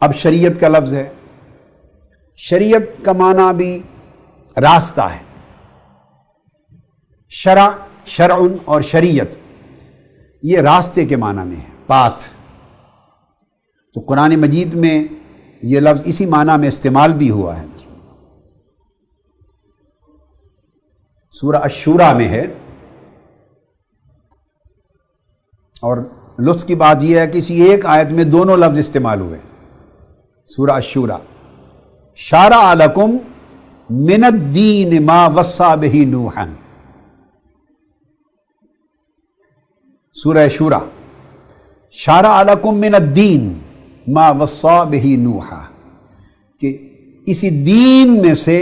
اب شریعت کا لفظ ہے، شریعت کا معنی بھی راستہ ہے۔ شرع، شرع اور شریعت یہ راستے کے معنی میں ہے، پاتھ۔ تو قرآن مجید میں یہ لفظ اسی معنی میں استعمال بھی ہوا ہے۔ سورہ الشورى میں ہے، اور لطف کی بات یہ ہے کہ اسی ایک آیت میں دونوں لفظ استعمال ہوئے۔ سورہ الشورى، شرع لکم من الدین ما وصی بہ نوحا۔ سورہ شورى، شرع لکم من الدین ما وصی بہ نوحا، کہ اسی دین میں سے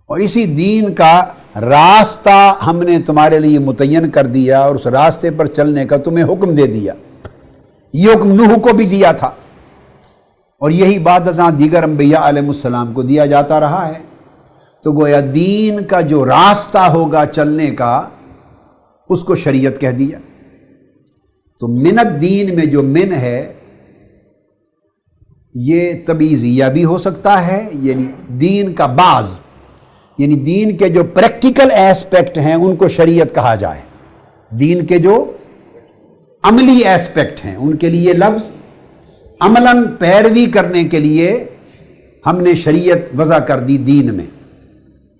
اور اسی دین کا راستہ ہم نے تمہارے لیے متعین کر دیا، اور اس راستے پر چلنے کا تمہیں حکم دے دیا۔ یہ حکم نوح کو بھی دیا تھا، اور یہی بعد ازاں دیگر انبیاء علیہ السلام کو دیا جاتا رہا ہے۔ تو گویا دین کا جو راستہ ہوگا چلنے کا، اس کو شریعت کہہ دیا۔ تو من الدین میں جو من ہے یہ تبعیضیہ بھی ہو سکتا ہے، یعنی دین کا بعض، یعنی دین کے جو پریکٹیکل ایسپیکٹ ہیں ان کو شریعت کہا جائے، دین کے جو عملی ایسپیکٹ ہیں ان کے لیے لفظ عملاً پیروی کرنے کے لیے ہم نے شریعت وضع کر دی دین میں،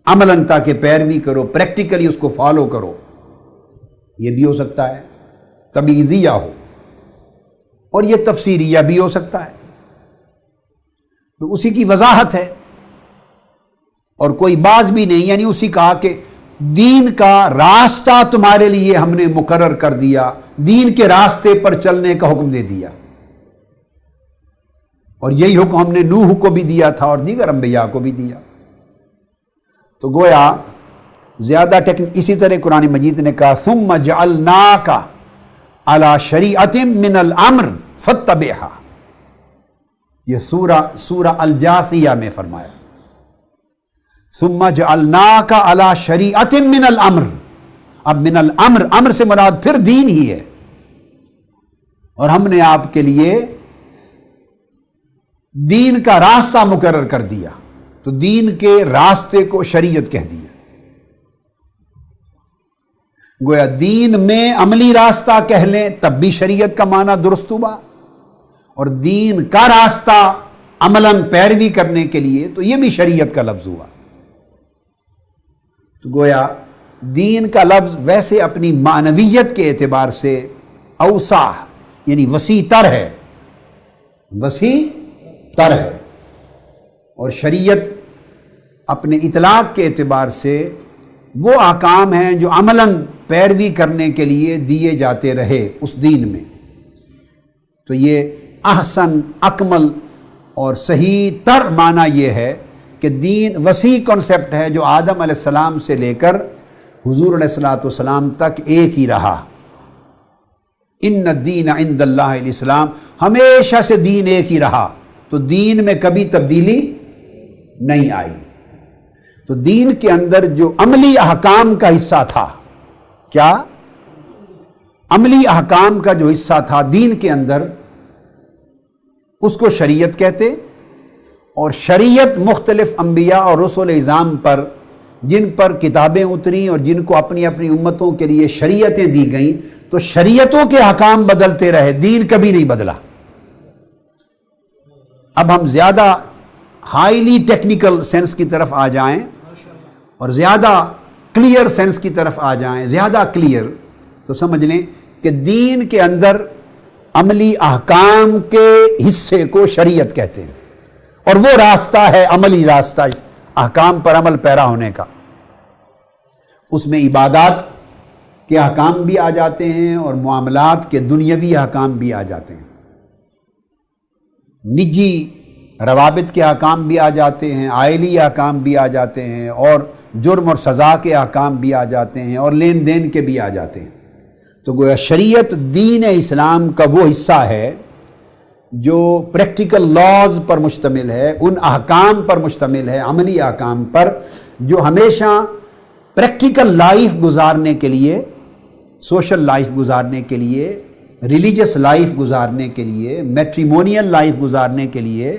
عملاً تاکہ پیروی کرو، پریکٹیکلی اس کو فالو کرو۔ یہ بھی ہو سکتا ہے تبعیضیہ ہو، اور یہ تفسیریہ بھی ہو سکتا ہے، تو اسی کی وضاحت ہے، اور کوئی باز بھی نہیں، یعنی اسی کہا کہ دین کا راستہ تمہارے لیے ہم نے مقرر کر دیا، دین کے راستے پر چلنے کا حکم دے دیا، اور یہی حکم ہم نے نوح کو بھی دیا تھا اور دیگر انبیاء کو بھی دیا۔ تو گویا زیادہ اسی طرح قرآن مجید نے کہا ثم جعلناک علی شریعۃ من الامر فاتبعھا، یہ سورہ الجاثیہ میں فرمایا، ثم جعلناک علی شریعۃ من الامر۔ اب من الامر، امر سے مراد پھر دین ہی ہے، اور ہم نے آپ کے لیے دین کا راستہ مقرر کر دیا، تو دین کے راستے کو شریعت کہہ دیا۔ گویا دین میں عملی راستہ کہہ لیں تب بھی شریعت کا معنی درست ہوا، اور دین کا راستہ عملاً پیروی کرنے کے لیے تو یہ بھی شریعت کا لفظ ہوا۔ تو گویا دین کا لفظ ویسے اپنی معنویت کے اعتبار سے اوسع، یعنی وسیع تر ہے، وسیع تر ہے، اور شریعت اپنے اطلاق کے اعتبار سے وہ احکام ہیں جو عملاً پیروی کرنے کے لیے دیے جاتے رہے اس دین میں۔ تو یہ احسن، اکمل اور صحیح تر معنی یہ ہے کہ دین وسیع کنسپٹ ہے جو آدم علیہ السلام سے لے کر حضور علیہ السلام تک ایک ہی رہا۔ ان الدین عند اللہ الاسلام، ہمیشہ سے دین ایک ہی رہا، تو دین میں کبھی تبدیلی نہیں آئی۔ تو دین کے اندر جو عملی احکام کا حصہ تھا، کیا عملی احکام کا جو حصہ تھا دین کے اندر، اس کو شریعت کہتے، اور شریعت مختلف انبیاء اور رسول اعظام پر، جن پر کتابیں اتریں اور جن کو اپنی اپنی امتوں کے لیے شریعتیں دی گئیں، تو شریعتوں کے احکام بدلتے رہے، دین کبھی نہیں بدلا۔ اب ہم زیادہ ہائیلی ٹیکنیکل سینس کی طرف آ جائیں اور زیادہ کلیئر سینس کی طرف آ جائیں، زیادہ کلیئر، تو سمجھ لیں کہ دین کے اندر عملی احکام کے حصے کو شریعت کہتے ہیں، اور وہ راستہ ہے عملی راستہ احکام پر عمل پیرا ہونے کا۔ اس میں عبادات کے احکام بھی آ جاتے ہیں اور معاملات کے دنیاوی احکام بھی آ جاتے ہیں، نجی روابط کے احکام بھی آ جاتے ہیں، عائلی احکام بھی آ جاتے ہیں، اور جرم اور سزا کے احکام بھی آ جاتے ہیں، اور لین دین کے بھی آ جاتے ہیں۔ تو گویا شریعت دین اسلام کا وہ حصہ ہے جو پریکٹیکل لاز پر مشتمل ہے، ان احکام پر مشتمل ہے، عملی احکام پر، جو ہمیشہ پریکٹیکل لائف گزارنے کے لیے، سوشل لائف گزارنے کے لیے ریلیجس لائف گزارنے کے لیے، میٹریمونیل لائف گزارنے کے لیے،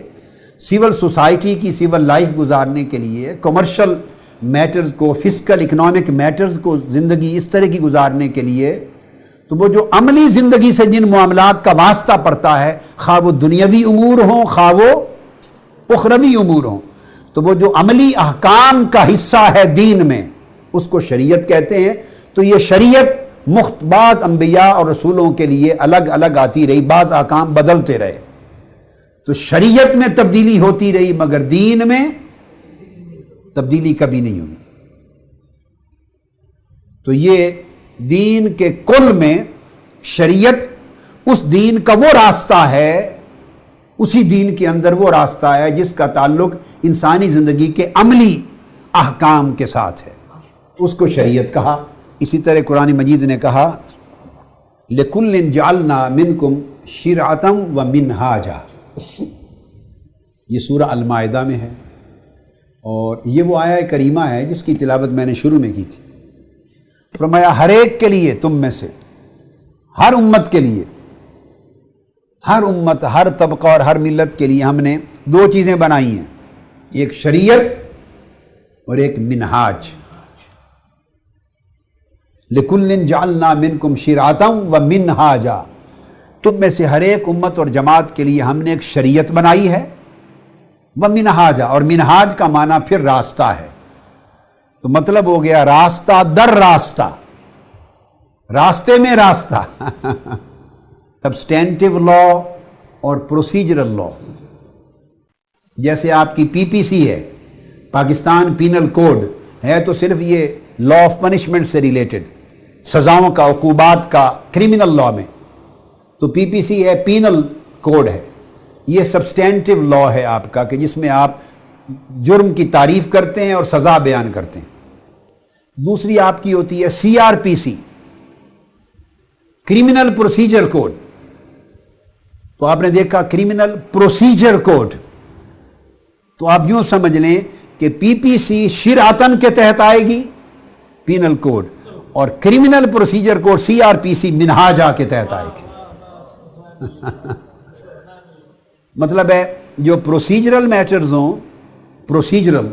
سول سوسائٹی کی سول لائف گزارنے کے لیے، کمرشل میٹرز کو، فزیکل اکنامک میٹرز کو زندگی اس طرح کی گزارنے کے لیے، تو وہ جو عملی زندگی سے جن معاملات کا واسطہ پڑتا ہے، خواہ وہ دنیاوی امور ہوں خواہ وہ اخروی امور ہوں، تو وہ جو عملی احکام کا حصہ ہے دین میں، اس کو شریعت کہتے ہیں۔ تو یہ شریعت بعض انبیاء اور رسولوں کے لیے الگ الگ آتی رہی، بعض احکام بدلتے رہے، تو شریعت میں تبدیلی ہوتی رہی مگر دین میں تبدیلی کبھی نہیں ہوئی۔ تو یہ دین کے کل میں شریعت اس دین کا وہ راستہ ہے، اسی دین کے اندر وہ راستہ ہے جس کا تعلق انسانی زندگی کے عملی احکام کے ساتھ ہے، اس کو شریعت کہا۔ اسی طرح قرآن مجید نے کہا لِكُلٍّ جَعَلْنَا مِنْكُمْ شِرْعَةً وَمِنْهَاجًا، یہ سورہ المائدہ میں ہے، اور یہ وہ آیہ کریمہ ہے جس کی تلاوت میں نے شروع میں کی تھی۔ فرمایا ہر ایک کے لیے، تم میں سے ہر امت کے لیے، ہر امت، ہر طبقہ اور ہر ملت کے لیے ہم نے دو چیزیں بنائی ہیں، ایک شریعت اور ایک منہاج۔ لِكُلٍّ جَعَلْنَا مِنْكُمْ شِرْعَةً وَمِنْهَاجًا، تم میں سے ہر ایک امت اور جماعت کے لیے ہم نے ایک شریعت بنائی ہے، وَمِنْهَاجًا، اور منہاج کا معنی پھر راستہ ہے، تو مطلب ہو گیا راستہ در راستہ، راستے میں راستہ سبسٹینٹیو لا اور پروسیجرل لا۔ جیسے آپ کی پی پی سی ہے، پاکستان پینل کوڈ ہے، تو صرف یہ لا آف پنشمنٹ سے ریلیٹڈ، سزاؤں کا، عقوبات کا، کرمنل لا میں، تو پی پی سی ہے، پینل کوڈ ہے، یہ سبسٹینٹیو لا ہے آپ کا، کہ جس میں آپ جرم کی تعریف کرتے ہیں اور سزا بیان کرتے ہیں۔ دوسری آپ کی ہوتی ہے سی آر پی سی، کرمنل پروسیجر کوڈ، تو آپ نے دیکھا کرمنل پروسیجر کوڈ، تو آپ یوں سمجھ لیں کہ پی پی سی شرعتن کے تحت آئے گی پینل کوڈ، اور criminal procedure code C R P C منہاجا کے تحت آئے گی مطلب ہے جو پروسیجرل میٹرز ہوں، پروسیجرل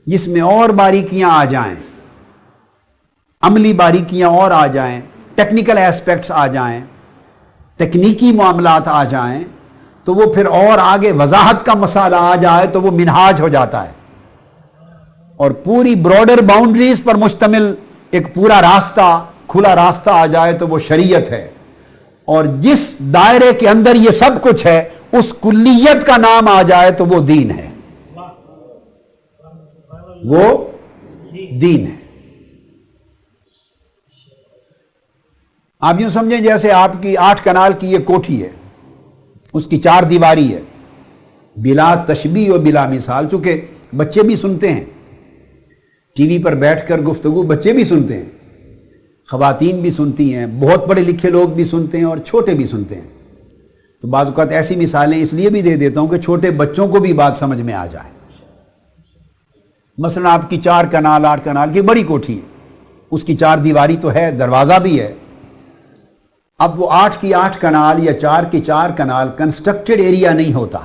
جس میں اور باریکیاں آ جائیں، عملی باریکیاں اور آ جائیں، ٹیکنیکل ایسپیکٹس آ جائیں، تکنیکی معاملات آ جائیں، تو وہ پھر اور آگے وضاحت کا مسئلہ آ جائے تو وہ منہاج ہو جاتا ہے، اور پوری براڈر باؤنڈریز پر مشتمل ایک پورا راستہ، کھلا راستہ آ جائے تو وہ شریعت ہے، اور جس دائرے کے اندر یہ سب کچھ ہے اس کلیت کا نام آ جائے تو وہ دین ہے، وہ دین ہے۔ آپ یوں سمجھیں جیسے آپ کی 8 کنال کی یہ کوٹھی ہے، اس کی 4 دیواری ہے، بلا تشبیہ و بلا مثال، چونکہ بچے بھی سنتے ہیں ٹی وی پر بیٹھ کر گفتگو، بچے بھی سنتے ہیں، خواتین بھی سنتی ہیں، بہت پڑھے لکھے لوگ بھی سنتے ہیں اور چھوٹے بھی سنتے ہیں، تو بعض اوقات ایسی مثالیں اس لیے بھی دے دیتا ہوں کہ چھوٹے بچوں کو بھی بات سمجھ میں آ جائے۔ مثلا آپ کی 4 کنال 8 کنال کی بڑی کوٹھی ہے، اس کی 4 دیواری تو ہے، دروازہ بھی ہے، اب وہ 8 کی 8 کنال یا 4 کی 4 کنال کنسٹرکٹڈ ایریا نہیں ہوتا،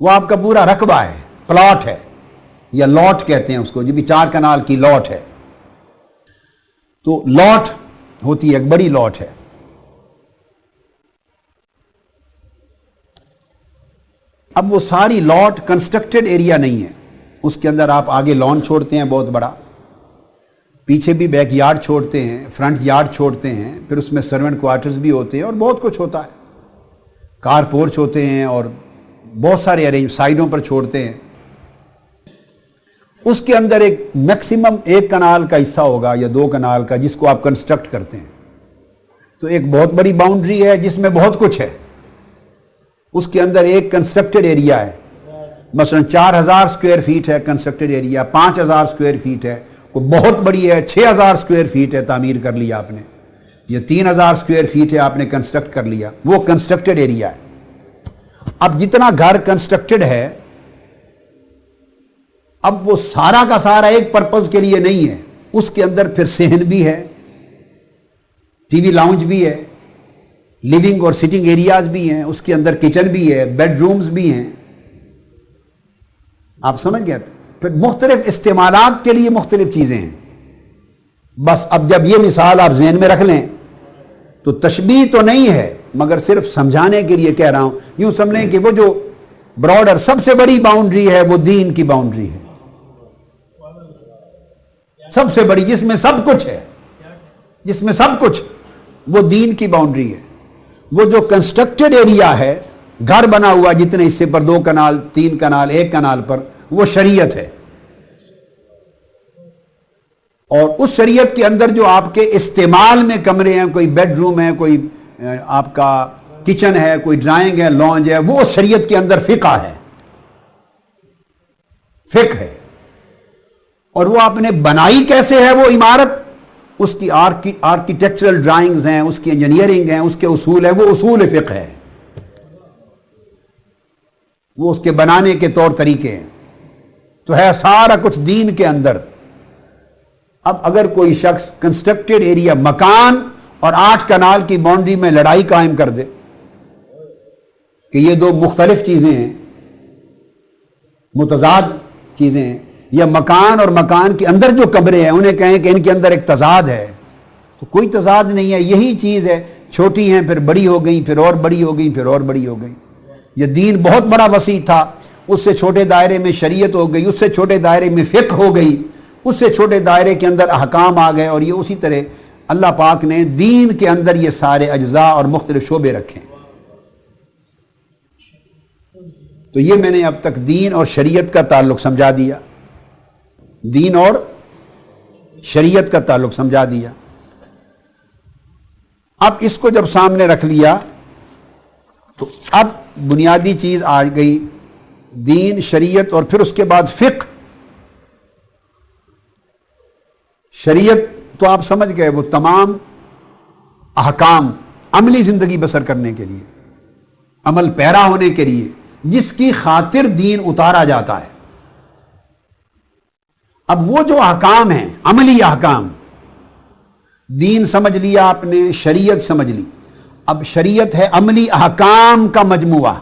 وہ آپ کا پورا رقبہ ہے، پلاٹ ہے، یا لاٹ کہتے ہیں اس کو، جو بھی 4 کنال کی لاٹ ہے، تو لاٹ ہوتی ہے، ایک بڑی لاٹ ہے۔ اب وہ ساری لاٹ کنسٹرکٹڈ ایریا نہیں ہے، اس کے اندر آپ آگے لان چھوڑتے ہیں بہت بڑا، پیچھے بھی بیک یارڈ چھوڑتے ہیں، فرنٹ یارڈ چھوڑتے ہیں، پھر اس میں سرونٹ کوارٹرز بھی ہوتے ہیں اور بہت کچھ ہوتا ہے، کار پورچ ہوتے ہیں اور بہت سارے ارینج سائڈوں پر چھوڑتے ہیں۔ اس کے اندر ایک میکسیمم 1 کنال کا حصہ ہوگا یا 2 کنال کا جس کو آپ کنسٹرکٹ کرتے ہیں، تو ایک بہت بڑی باؤنڈری ہے جس میں بہت کچھ ہے، اس کے اندر ایک کنسٹرکٹڈ ایریا ہے، مثلا 4000 سکوائر فیٹ ہے کنسٹرکٹڈ ایریا، 5000 سکوائر فیٹ ہے، وہ بہت بڑی ہے، 6000 سکوائر فیٹ ہے تعمیر کر لیا آپ نے، یا 3000 سکوائر فیٹ ہے آپ نے کنسٹرکٹ کر لیا، وہ کنسٹرکٹڈ ایریا ہے۔ اب جتنا گھر کنسٹرکٹڈ ہے، اب وہ سارا کا سارا ایک پرپز کے لیے نہیں ہے، اس کے اندر پھر صحن بھی ہے، ٹی وی لاؤنج بھی ہے، لیونگ اور سٹنگ ایریاز بھی ہیں، اس کے اندر کچن بھی ہے، بیڈ رومز بھی ہیں. آپ سمجھ گئے؟ پھر مختلف استعمالات کے لیے مختلف چیزیں ہیں. بس اب جب یہ مثال آپ ذہن میں رکھ لیں تو تشبیہ تو نہیں ہے، مگر صرف سمجھانے کے لیے کہہ رہا ہوں. یوں سمجھیں کہ وہ جو براڈر سب سے بڑی باؤنڈری ہے وہ دین کی باؤنڈری ہے، سب سے بڑی، جس میں سب کچھ ہے، جس میں سب کچھ، وہ دین کی باؤنڈری ہے. وہ جو کنسٹرکٹڈ ایریا ہے، گھر بنا ہوا جتنے حصے پر، 2 کنال 3 کنال 1 کنال پر، وہ شریعت ہے. اور اس شریعت کے اندر جو آپ کے استعمال میں کمرے ہیں، کوئی بیڈ روم ہے، کوئی آپ کا کچن ہے، کوئی ڈرائنگ ہے، لانج ہے، وہ شریعت کے اندر فقہ ہے، فقہ ہے. اور وہ آپ نے بنائی کیسے ہے وہ عمارت، اس کی آرکیٹیکچرل ڈرائنگز ہیں، اس کی انجینئرنگ ہیں، اس کے اصول ہیں، وہ اصول فقہ ہے، وہ اس کے بنانے کے طور طریقے ہیں. تو ہے سارا کچھ دین کے اندر. اب اگر کوئی شخص کنسٹرکٹڈ ایریا، مکان اور 8 کنال کی باؤنڈری میں لڑائی قائم کر دے کہ یہ 2 مختلف چیزیں ہیں، متضاد چیزیں ہیں، یا مکان اور مکان کے اندر جو کمرے ہیں انہیں کہیں کہ ان کے اندر ایک تضاد ہے، تو کوئی تضاد نہیں ہے، یہی چیز ہے. چھوٹی ہیں پھر بڑی ہو گئیں، پھر اور بڑی ہو گئیں، پھر اور بڑی ہو گئیں. یہ دین بہت بڑا وسیع تھا، اس سے چھوٹے دائرے میں شریعت ہو گئی، اس سے چھوٹے دائرے میں فقہ ہو گئی، اس سے چھوٹے دائرے کے اندر احکام آ گئے. اور یہ اسی طرح اللہ پاک نے دین کے اندر یہ سارے اجزاء اور مختلف شعبے رکھے. تو یہ میں نے اب تک دین اور شریعت کا تعلق سمجھا دیا، دین اور شریعت کا تعلق سمجھا دیا. اب اس کو جب سامنے رکھ لیا تو اب بنیادی چیز آ گئی، دین، شریعت، اور پھر اس کے بعد فقہ. شریعت تو آپ سمجھ گئے، وہ تمام احکام عملی زندگی بسر کرنے کے لیے، عمل پیرا ہونے کے لیے، جس کی خاطر دین اتارا جاتا ہے. اب وہ جو احکام ہیں، عملی احکام، دین سمجھ لیا آپ نے، شریعت سمجھ لی. اب شریعت ہے عملی احکام کا مجموعہ.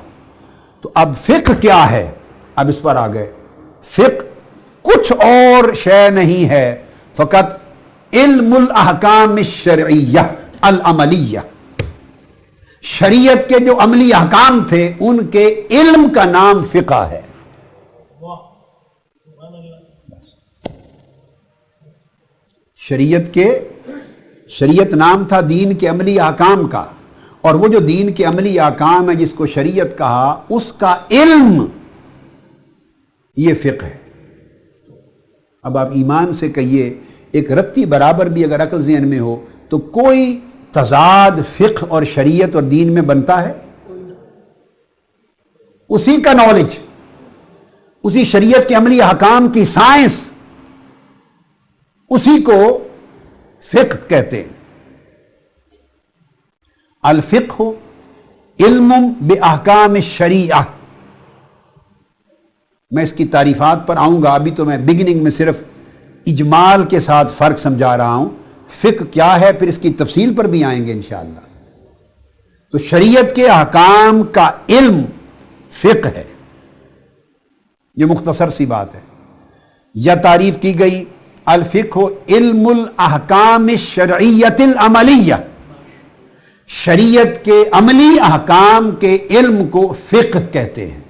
تو اب فقہ کیا ہے؟ اب اس پر آ گئے. فقہ کچھ اور شے نہیں ہے، فقط علم الاحکام الشرعیہ العملیہ. شریعت کے جو عملی احکام تھے ان کے علم کا نام فقہ ہے. شریعت نام تھا دین کے عملی احکام کا، اور وہ جو دین کے عملی احکام ہے جس کو شریعت کہا، اس کا علم یہ فقہ ہے. اب آپ ایمان سے کہیے، ایک رتی برابر بھی اگر عقل ذہن میں ہو تو کوئی تضاد فقہ اور شریعت اور دین میں بنتا ہے؟ اسی کا نالج، اسی شریعت کے عملی احکام کی سائنس، اسی کو فقہ کہتے ہیں. الفقہ علم باحکام الشریعہ. میں اس کی تعریفات پر آؤں گا، ابھی تو میں بگننگ میں صرف اجمال کے ساتھ فرق سمجھا رہا ہوں. فقہ کیا ہے پھر اس کی تفصیل پر بھی آئیں گے انشاءاللہ. تو شریعت کے احکام کا علم فقہ ہے. یہ مختصر سی بات ہے. یا تعریف کی گئی الفقہ علم الاحکام الشرعیۃ العملیہ. شریعت کے عملی احکام کے علم کو فقہ کہتے ہیں.